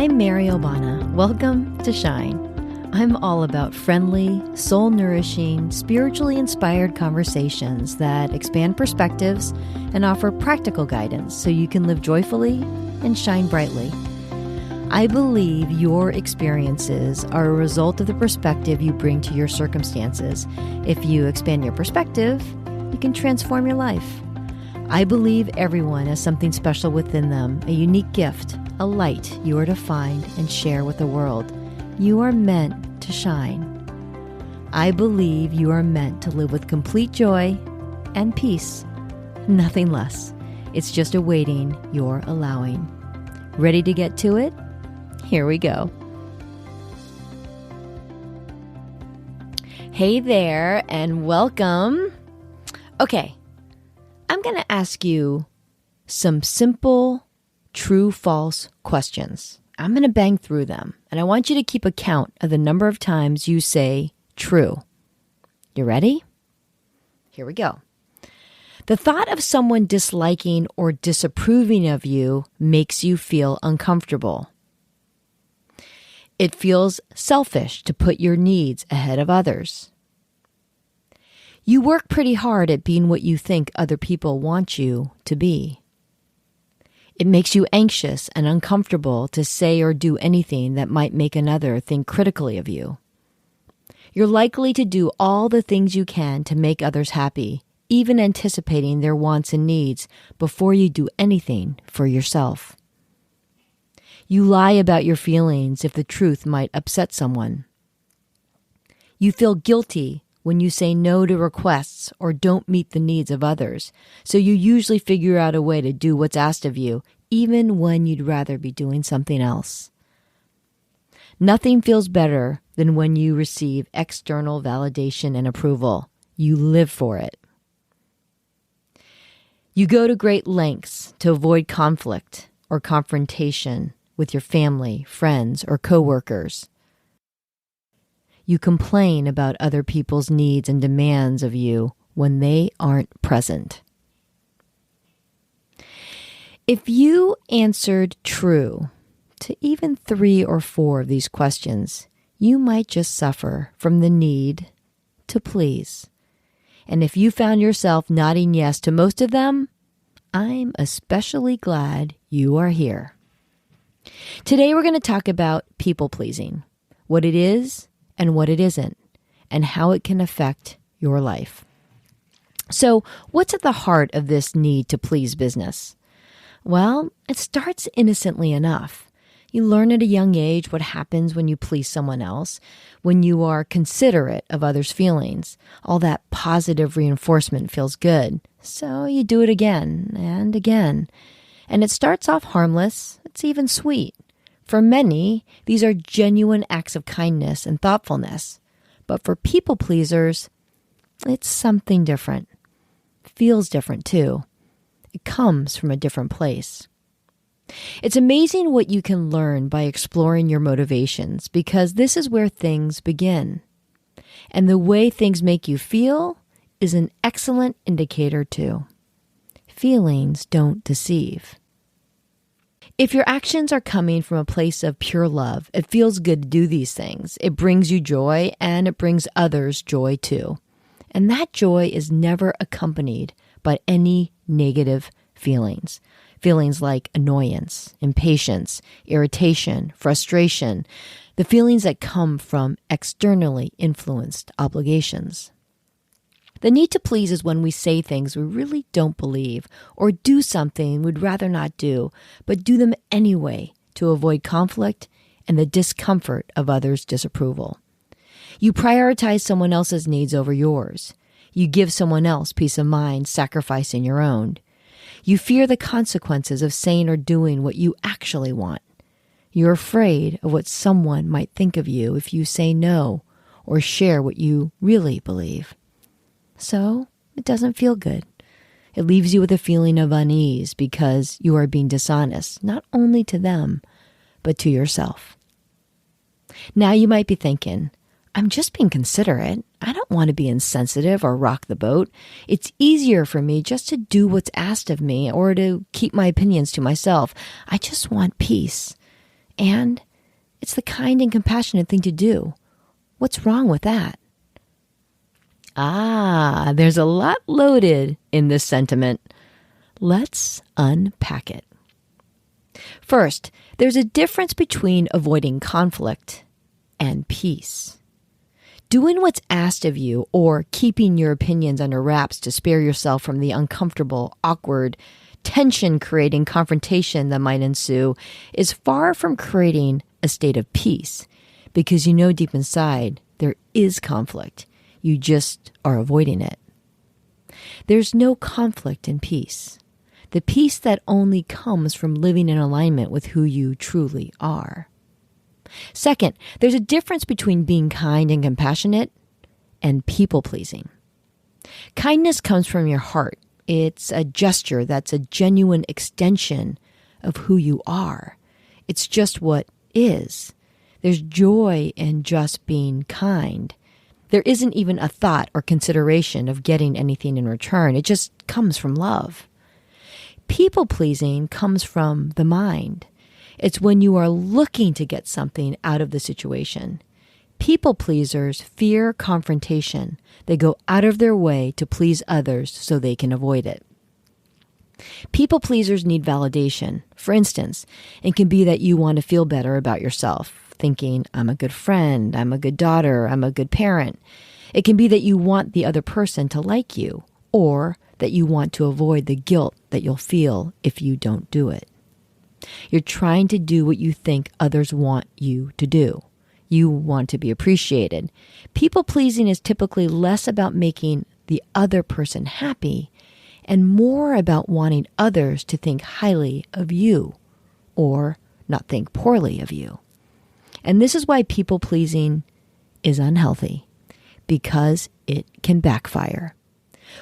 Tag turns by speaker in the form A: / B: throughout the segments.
A: I'm Mary Obana. Welcome to Shine. I'm all about friendly, soul-nourishing, spiritually inspired conversations that expand perspectives and offer practical guidance so you can live joyfully and shine brightly. I believe your experiences are a result of the perspective you bring to your circumstances. If you expand your perspective, you can transform your life. I believe everyone has something special within them, a unique gift, a light you are to find and share with the world. You are meant to shine. I believe you are meant to live with complete joy and peace. Nothing less. It's just awaiting your allowing. Ready to get to it? Here we go. Hey there, and welcome. Okay, I'm going to ask you some simple, true-false questions. I'm going to bang through them, and I want you to keep a count of the number of times you say true. You ready? Here we go. The thought of someone disliking or disapproving of you makes you feel uncomfortable. It feels selfish to put your needs ahead of others. You work pretty hard at being what you think other people want you to be. It makes you anxious and uncomfortable to say or do anything that might make another think critically of you. You're likely to do all the things you can to make others happy, even anticipating their wants and needs before you do anything for yourself. You lie about your feelings if the truth might upset someone. You feel guilty when you say no to requests or don't meet the needs of others, so you usually figure out a way to do what's asked of you, even when you'd rather be doing something else. Nothing feels better than when you receive external validation and approval. You live for it. You go to great lengths to avoid conflict or confrontation with your family, friends, or coworkers. You complain about other people's needs and demands of you when they aren't present. If you answered true to even 3 or 4 of these questions, you might just suffer from the need to please. And if you found yourself nodding yes to most of them, I'm especially glad you are here. Today we're going to talk about people-pleasing, what it is and what it isn't, and how it can affect your life. So, what's at the heart of this need to please business? Well, it starts innocently enough. You learn at a young age what happens when you please someone else, when you are considerate of others' feelings. All that positive reinforcement feels good, so you do it again and again. And it starts off harmless. It's even sweet. For many, these are genuine acts of kindness and thoughtfulness. But for people pleasers, it's something different. Feels different too. It comes from a different place. It's amazing what you can learn by exploring your motivations, because this is where things begin. And the way things make you feel is an excellent indicator too. Feelings don't deceive. If your actions are coming from a place of pure love, it feels good to do these things. It brings you joy, and it brings others joy too. And that joy is never accompanied by any negative feelings. Feelings like annoyance, impatience, irritation, frustration, the feelings that come from externally influenced obligations. The need to please is when we say things we really don't believe or do something we'd rather not do, but do them anyway to avoid conflict and the discomfort of others' disapproval. You prioritize someone else's needs over yours. You give someone else peace of mind, sacrificing your own. You fear the consequences of saying or doing what you actually want. You're afraid of what someone might think of you if you say no or share what you really believe. So, it doesn't feel good. It leaves you with a feeling of unease because you are being dishonest, not only to them, but to yourself. Now you might be thinking, I'm just being considerate. I don't want to be insensitive or rock the boat. It's easier for me just to do what's asked of me or to keep my opinions to myself. I just want peace. And it's the kind and compassionate thing to do. What's wrong with that? There's a lot loaded in this sentiment. Let's unpack it. First, there's a difference between avoiding conflict and peace. Doing what's asked of you or keeping your opinions under wraps to spare yourself from the uncomfortable, awkward, tension-creating confrontation that might ensue is far from creating a state of peace, because you know deep inside there is conflict. You just are avoiding it. There's no conflict in peace. The peace that only comes from living in alignment with who you truly are. Second, there's a difference between being kind and compassionate and people-pleasing. Kindness comes from your heart. It's a gesture that's a genuine extension of who you are. It's just what is. There's joy in just being kind. There isn't even a thought or consideration of getting anything in return. It just comes from love. People-pleasing comes from the mind. It's when you are looking to get something out of the situation. People-pleasers fear confrontation. They go out of their way to please others so they can avoid it. People-pleasers need validation. For instance, it can be that you want to feel better about yourself, thinking, I'm a good friend, I'm a good daughter, I'm a good parent. It can be that you want the other person to like you, or that you want to avoid the guilt that you'll feel if you don't do it. You're trying to do what you think others want you to do. You want to be appreciated. People-pleasing is typically less about making the other person happy and more about wanting others to think highly of you or not think poorly of you. And this is why people-pleasing is unhealthy, because it can backfire.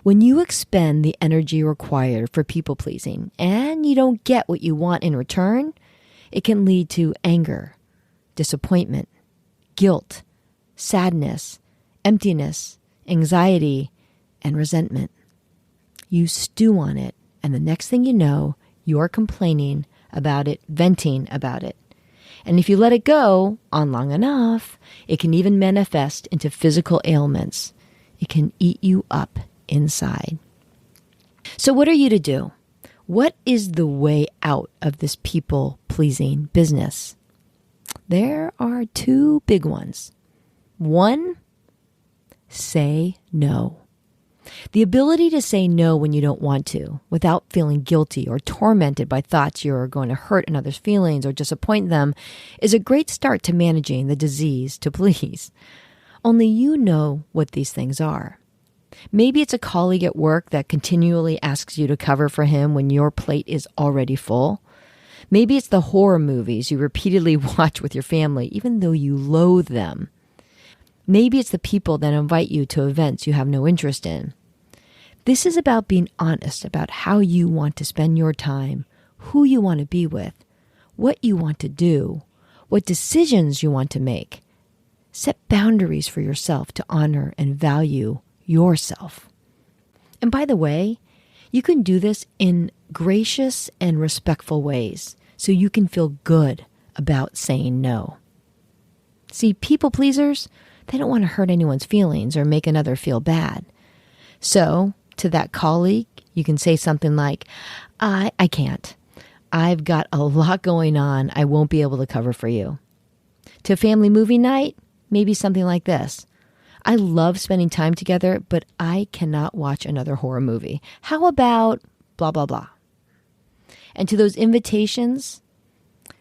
A: When you expend the energy required for people-pleasing and you don't get what you want in return, it can lead to anger, disappointment, guilt, sadness, emptiness, anxiety, and resentment. You stew on it, and the next thing you know, you're complaining about it, venting about it. And if you let it go on long enough, it can even manifest into physical ailments. It can eat you up inside. So what are you to do? What is the way out of this people-pleasing business? There are two big ones. One, say no. The ability to say no when you don't want to, without feeling guilty or tormented by thoughts you're going to hurt another's feelings or disappoint them, is a great start to managing the disease to please. Only you know what these things are. Maybe it's a colleague at work that continually asks you to cover for him when your plate is already full. Maybe it's the horror movies you repeatedly watch with your family, even though you loathe them. Maybe it's the people that invite you to events you have no interest in. This is about being honest about how you want to spend your time, who you want to be with, what you want to do, what decisions you want to make. Set boundaries for yourself to honor and value yourself. And by the way, you can do this in gracious and respectful ways so you can feel good about saying no. See, people pleasers, they don't want to hurt anyone's feelings or make another feel bad. So, to that colleague, you can say something like, I can't. I've got a lot going on. I won't be able to cover for you. To family movie night, maybe something like this. I love spending time together, but I cannot watch another horror movie. How about blah, blah, blah. And to those invitations,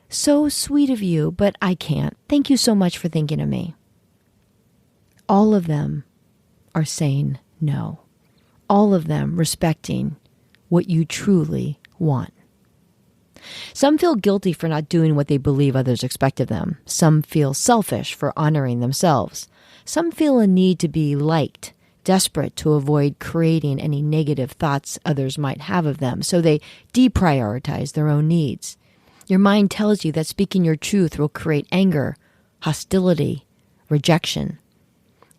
A: so sweet of you, but I can't. Thank you so much for thinking of me. All of them are saying no. All of them respecting what you truly want. Some feel guilty for not doing what they believe others expect of them. Some feel selfish for honoring themselves. Some feel a need to be liked, desperate to avoid creating any negative thoughts others might have of them, so they deprioritize their own needs. Your mind tells you that speaking your truth will create anger, hostility, rejection.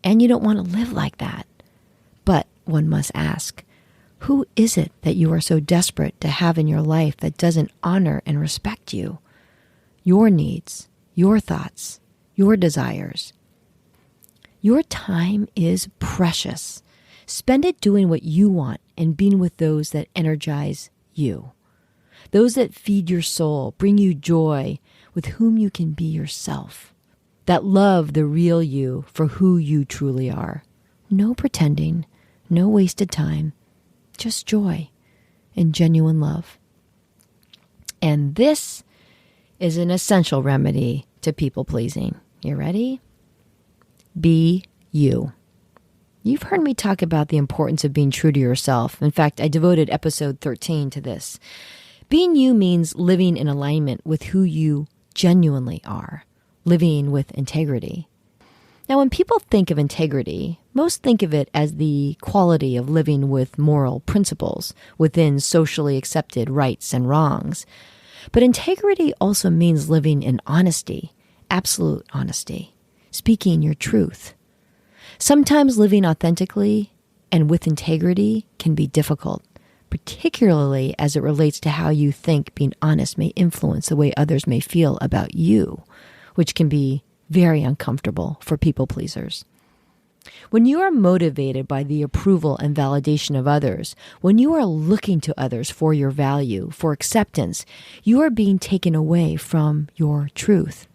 A: And you don't want to live like that. But one must ask, who is it that you are so desperate to have in your life that doesn't honor and respect you? your needs, your thoughts, your desires. Your time is precious. Spend it doing what you want and being with those that energize you. Those that feed your soul, bring you joy, with whom you can be yourself. That love the real you for who you truly are. No pretending, no wasted time, just joy and genuine love. And this is an essential remedy to people pleasing. You ready? Be you. You've heard me talk about the importance of being true to yourself. In fact, I devoted episode 13 to this. Being you means living in alignment with who you genuinely are, living with integrity. Now, when people think of integrity, most think of it as the quality of living with moral principles within socially accepted rights and wrongs. But integrity also means living in honesty, absolute honesty, speaking your truth. Sometimes living authentically and with integrity can be difficult, particularly as it relates to how you think being honest may influence the way others may feel about you, which can be very uncomfortable for people pleasers. When you are motivated by the approval and validation of others, when you are looking to others for your value, for acceptance, you are being taken away from your truth.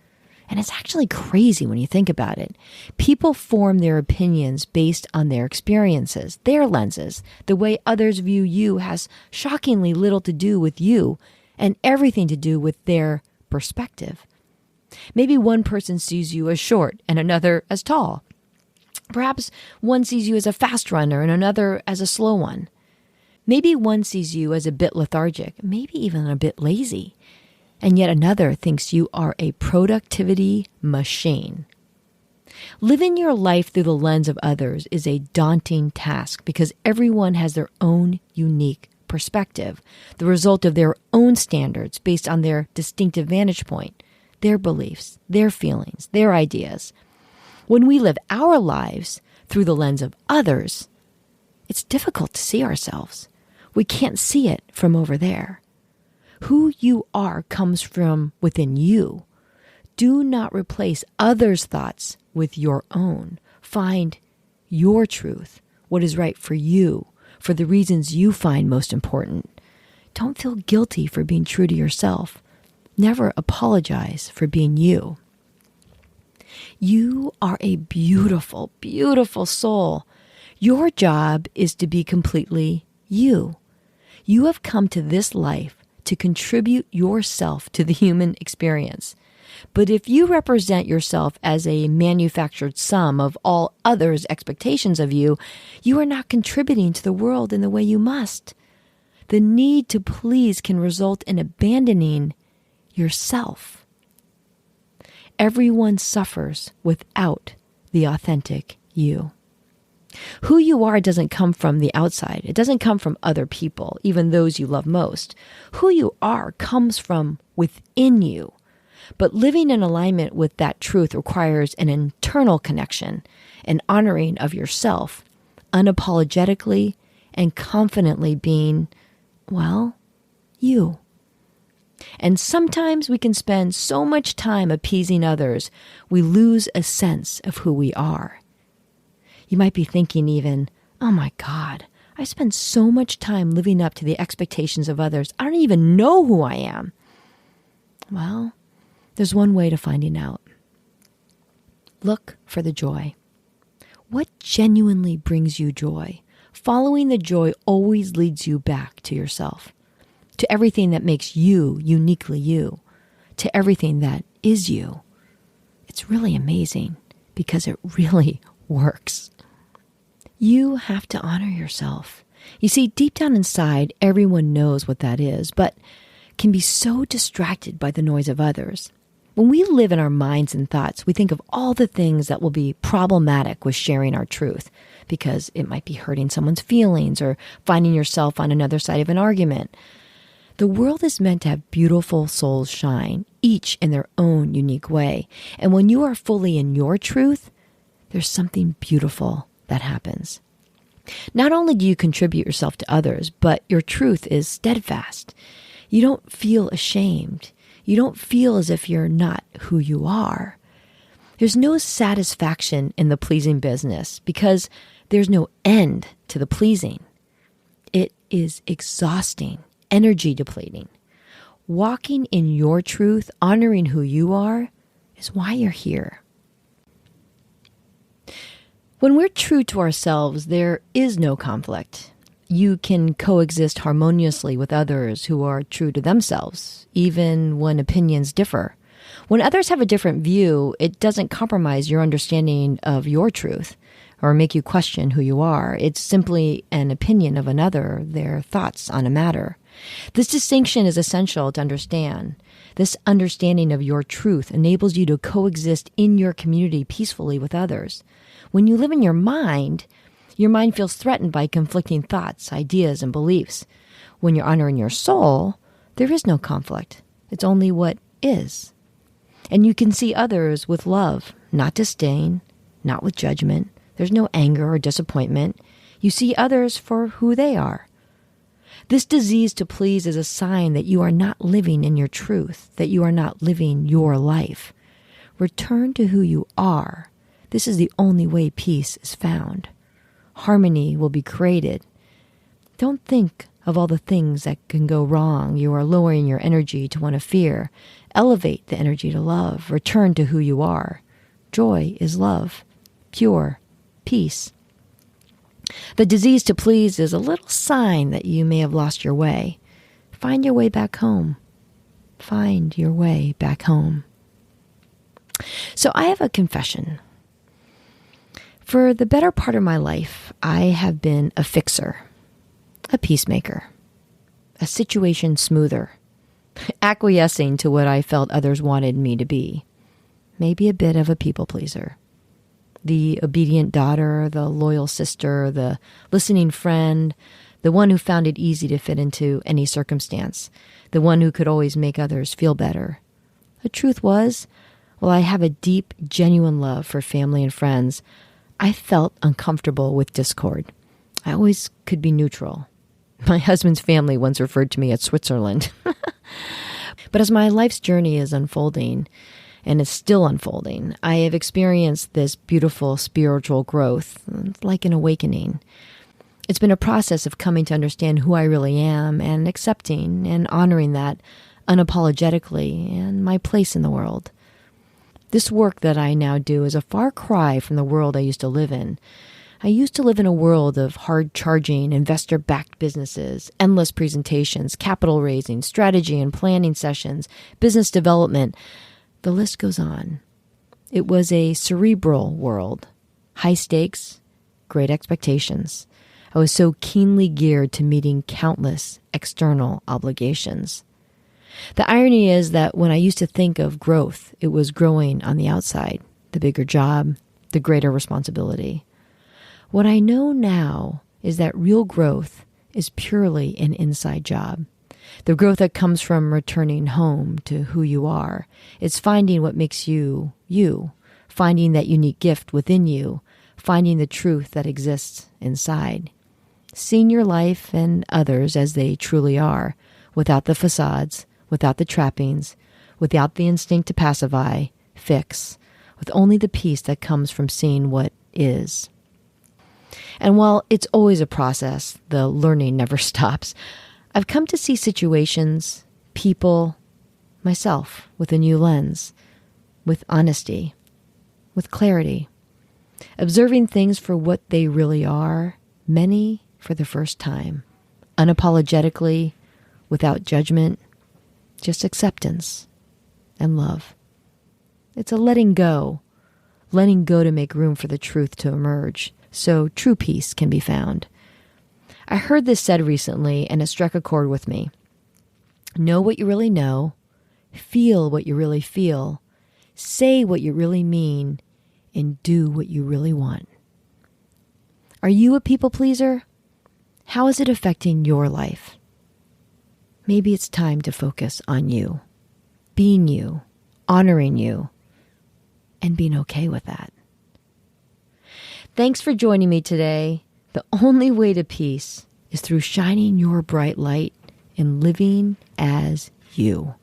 A: And it's actually crazy when you think about it. People form their opinions based on their experiences, their lenses. The way others view you has shockingly little to do with you and everything to do with their perspective. Maybe one person sees you as short and another as tall. Perhaps one sees you as a fast runner and another as a slow one. Maybe one sees you as a bit lethargic, maybe even a bit lazy. And yet another thinks you are a productivity machine. Living your life through the lens of others is a daunting task because everyone has their own unique perspective, the result of their own standards based on their distinctive vantage point, their beliefs, their feelings, their ideas. When we live our lives through the lens of others, it's difficult to see ourselves. We can't see it from over there. Who you are comes from within you. Do not replace others' thoughts with your own. Find your truth, what is right for you, for the reasons you find most important. Don't feel guilty for being true to yourself. Never apologize for being you. You are a beautiful, beautiful soul. Your job is to be completely you. You have come to this life to contribute yourself to the human experience. But if you represent yourself as a manufactured sum of all others' expectations of you, you are not contributing to the world in the way you must. The need to please can result in abandoning yourself. Everyone suffers without the authentic you. Who you are doesn't come from the outside. It doesn't come from other people, even those you love most. Who you are comes from within you. But living in alignment with that truth requires an internal connection, an honoring of yourself, unapologetically and confidently being, well, you. And sometimes we can spend so much time appeasing others, we lose a sense of who we are. You might be thinking even, oh my God, I spend so much time living up to the expectations of others. I don't even know who I am. Well, there's one way to finding out. Look for the joy. What genuinely brings you joy? Following the joy always leads you back to yourself, to everything that makes you uniquely you, to everything that is you. It's really amazing because it really works. You have to honor yourself. You see, deep down inside, everyone knows what that is, but can be so distracted by the noise of others. When we live in our minds and thoughts, we think of all the things that will be problematic with sharing our truth, because it might be hurting someone's feelings or finding yourself on another side of an argument. The world is meant to have beautiful souls shine, each in their own unique way. And when you are fully in your truth, there's something beautiful that happens. Not only do you contribute yourself to others, but your truth is steadfast. You don't feel ashamed. You don't feel as if you're not who you are. There's no satisfaction in the pleasing business because there's no end to the pleasing. It is exhausting, energy depleting. Walking in your truth, honoring who you are, is why you're here. When we're true to ourselves, there is no conflict. You can coexist harmoniously with others who are true to themselves, even when opinions differ. When others have a different view, it doesn't compromise your understanding of your truth or make you question who you are. It's simply an opinion of another, their thoughts on a matter. This distinction is essential to understand. This understanding of your truth enables you to coexist in your community peacefully with others. When you live in your mind feels threatened by conflicting thoughts, ideas, and beliefs. When you're honoring your soul, there is no conflict. It's only what is. And you can see others with love, not disdain, not with judgment. There's no anger or disappointment. You see others for who they are. This disease to please is a sign that you are not living in your truth, that you are not living your life. Return to who you are. This is the only way peace is found. Harmony will be created. Don't think of all the things that can go wrong. You are lowering your energy to one of fear. Elevate the energy to love. Return to who you are. Joy is love. Pure. Peace. The disease to please is a little sign that you may have lost your way. Find your way back home. Find your way back home. So I have a confession. For the better part of my life, I have been a fixer, a peacemaker, a situation smoother, acquiescing to what I felt others wanted me to be, maybe a bit of a people pleaser. The obedient daughter, the loyal sister, the listening friend, the one who found it easy to fit into any circumstance, the one who could always make others feel better. The truth was, while I have a deep, genuine love for family and friends, I felt uncomfortable with discord. I always could be neutral. My husband's family once referred to me as Switzerland. But as my life's journey is unfolding, and is still unfolding, I have experienced this beautiful spiritual growth, like an awakening. It's been a process of coming to understand who I really am and accepting and honoring that unapologetically and my place in the world. This work that I now do is a far cry from the world I used to live in. I used to live in a world of hard-charging, investor-backed businesses, endless presentations, capital raising, strategy and planning sessions, business development. The list goes on. It was a cerebral world. High stakes, great expectations. I was so keenly geared to meeting countless external obligations. The irony is that when I used to think of growth, it was growing on the outside, the bigger job, the greater responsibility. What I know now is that real growth is purely an inside job. The growth that comes from returning home to who you are. It's finding what makes you, you. Finding that unique gift within you. Finding the truth that exists inside. Seeing your life and others as they truly are, without the facades, without the trappings, without the instinct to pacify, fix, with only the peace that comes from seeing what is. And while it's always a process, the learning never stops, I've come to see situations, people, myself with a new lens, with honesty, with clarity, observing things for what they really are, many for the first time, unapologetically, without judgment, just acceptance and love. It's a letting go to make room for the truth to emerge, so true peace can be found. I heard this said recently, and it struck a chord with me. Know what you really know, feel what you really feel, say what you really mean, and do what you really want. Are you a people pleaser? How is it affecting your life? Maybe it's time to focus on you, being you, honoring you, and being okay with that. Thanks for joining me today. The only way to peace is through shining your bright light and living as you.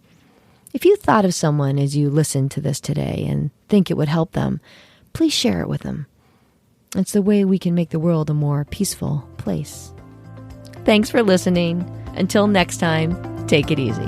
A: If you thought of someone as you listened to this today and think it would help them, please share it with them. It's the way we can make the world a more peaceful place. Thanks for listening. Until next time, take it easy.